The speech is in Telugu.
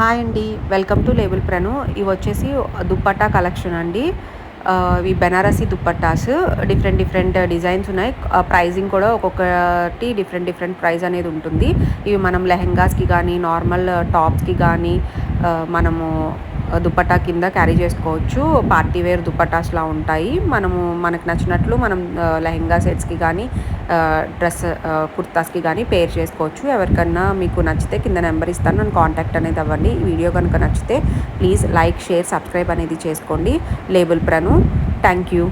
హాయ్ అండి. Welcome to label Pranu. ఇవి వచ్చేసి దుప్పట్టా కలెక్షన్ అండి. ఇవి బెనారసి దుప్పట్టాస్ డిఫరెంట్ డిజైన్స్ ఉన్నాయి. ప్రైజింగ్ కూడా ఒక్కొక్కటి డిఫరెంట్ ప్రైస్ అనేది ఉంటుంది. ఇవి మనం లెహెంగాస్కి కానీ నార్మల్ టాప్స్కి కానీ మనము దుప్పట్టా కింద క్యారీ చేసుకోవచ్చు. పార్టీ వేర్ దుప్పట్టాస్లా ఉంటాయి. మనకు నచ్చినట్లు మనం లెహెంగా సెట్స్కి కానీ డ్రెస్ కుర్తాస్కి కానీ పేర్ చేసుకోవచ్చు. ఎవరికన్నా మీకు నచ్చితే కింద నెంబర్ ఇస్తాను, నన్ను కాంటాక్ట్ అనేది అవ్వండి. ఈ వీడియో కనుక నచ్చితే ప్లీజ్ లైక్, షేర్, సబ్స్క్రైబ్ అనేది చేసుకోండి. లేబుల్ ప్రను. Thank you.